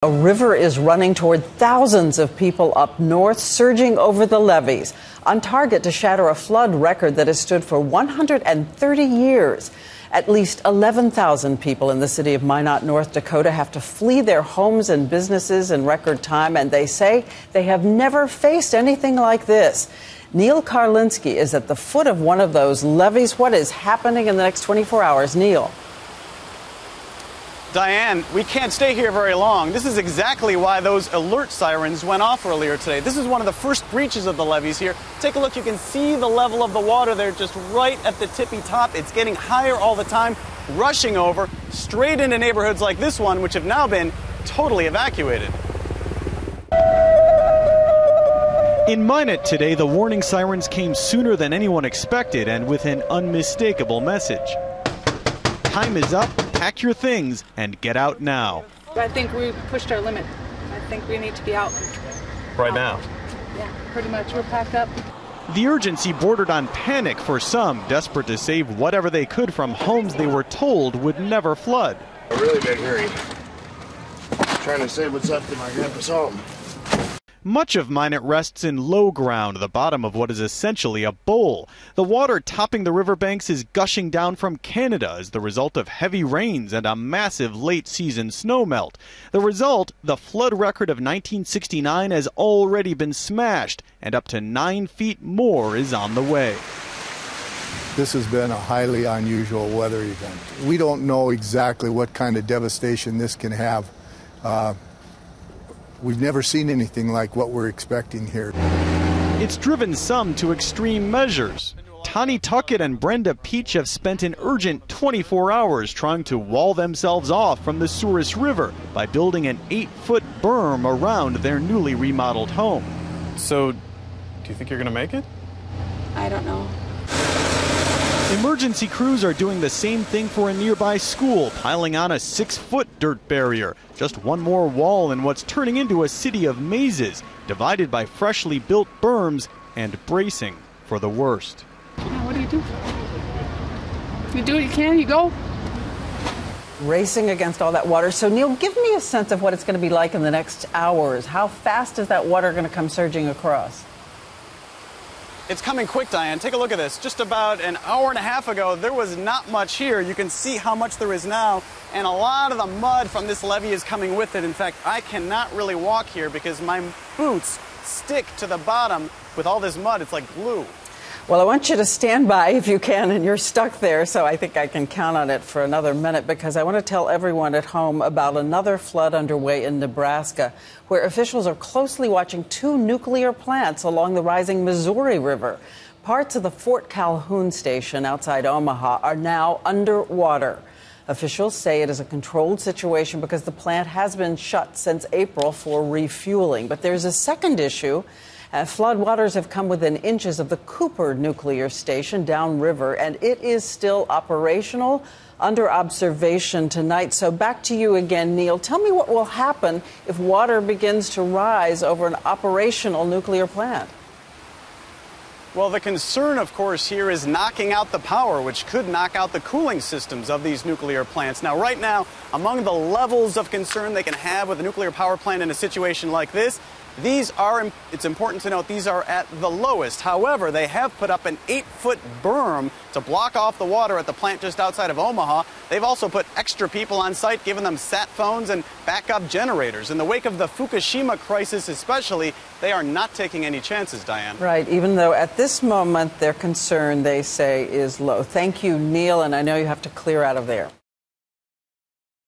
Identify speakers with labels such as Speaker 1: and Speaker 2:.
Speaker 1: A river is running toward thousands of people up north, surging over the levees, on target to shatter a flood record that has stood for 130 years. At least 11,000 people in the city of Minot, North Dakota, have to flee their homes and businesses in record time, and they say they have never faced anything like this. Neil Karlinski is at the foot of one of those levees. What is happening in the next 24 hours? Neil.
Speaker 2: Diane, we can't stay here very long. This is exactly why those alert sirens went off earlier today. This is one of the first breaches of the levees here. Take a look. You can see the level of the water there just right at the tippy top. It's getting higher all the time, rushing over straight into neighborhoods like this one, which have now been totally evacuated. In Minot today, the warning sirens came sooner than anyone expected and with an unmistakable message. Time is up, pack your things, and get out now.
Speaker 3: I think we pushed our limit. I think we need to be out.
Speaker 2: Right now?
Speaker 3: Yeah, pretty much. We're packed up.
Speaker 2: The urgency bordered on panic for some, desperate to save whatever they could from homes they were told would never flood.
Speaker 4: A really big hurry. Trying to save what's left of my grandpa's home.
Speaker 2: Much of Minot rests in low ground, the bottom of what is essentially a bowl. The water topping the riverbanks is gushing down from Canada as the result of heavy rains and a massive late-season snowmelt. The result, the flood record of 1969 has already been smashed, and up to 9 feet more is on the way.
Speaker 5: This has been a highly unusual weather event. We don't know exactly what kind of devastation this can have. We've never seen anything like what we're expecting here.
Speaker 2: It's driven some to extreme measures. Tani Tuckett and Brenda Peach have spent an urgent 24 hours trying to wall themselves off from the Souris River by building an 8-foot berm around their newly remodeled home. So, do you think you're going to make it?
Speaker 3: I don't know.
Speaker 2: Emergency crews are doing the same thing for a nearby school, piling on a 6-foot dirt barrier. Just one more wall in what's turning into a city of mazes, divided by freshly built berms and bracing for the worst.
Speaker 3: Now, what do you do? You do what you can, you go.
Speaker 1: Racing against all that water. So, Neil, give me a sense of what it's going to be like in the next hours. How fast is that water going to come surging across?
Speaker 2: It's coming quick, Diane. Take a look at this. Just about an hour and a half ago, there was not much here. You can see how much there is now, and a lot of the mud from this levee is coming with it. In fact, I cannot really walk here because my boots stick to the bottom with all this mud. It's like glue.
Speaker 1: Well, I want you to stand by if you can, and you're stuck there, so I think I can count on it for another minute because I want to tell everyone at home about another flood underway in Nebraska, where officials are closely watching 2 nuclear plants along the rising Missouri River. Parts of the Fort Calhoun station outside Omaha are now underwater. Officials say it is a controlled situation because the plant has been shut since April for refueling. But there's a second issue. Floodwaters have come within inches of the Cooper nuclear station downriver, and it is still operational, under observation tonight. So back to you again, Neil. Tell me what will happen if water begins to rise over an operational nuclear plant.
Speaker 2: Well, the concern, of course, here is knocking out the power, which could knock out the cooling systems of these nuclear plants. Now, right now, among the levels of concern they can have with a nuclear power plant in a situation like this, it's important to note, these are at the lowest. However, they have put up an 8-foot berm to block off the water at the plant just outside of Omaha. They've also put extra people on site, giving them sat phones and backup generators. In the wake of the Fukushima crisis especially, they are not taking any chances, Diane.
Speaker 1: Right, even though at this moment their concern, they say, is low. Thank you, Neil, and I know you have to clear out of there.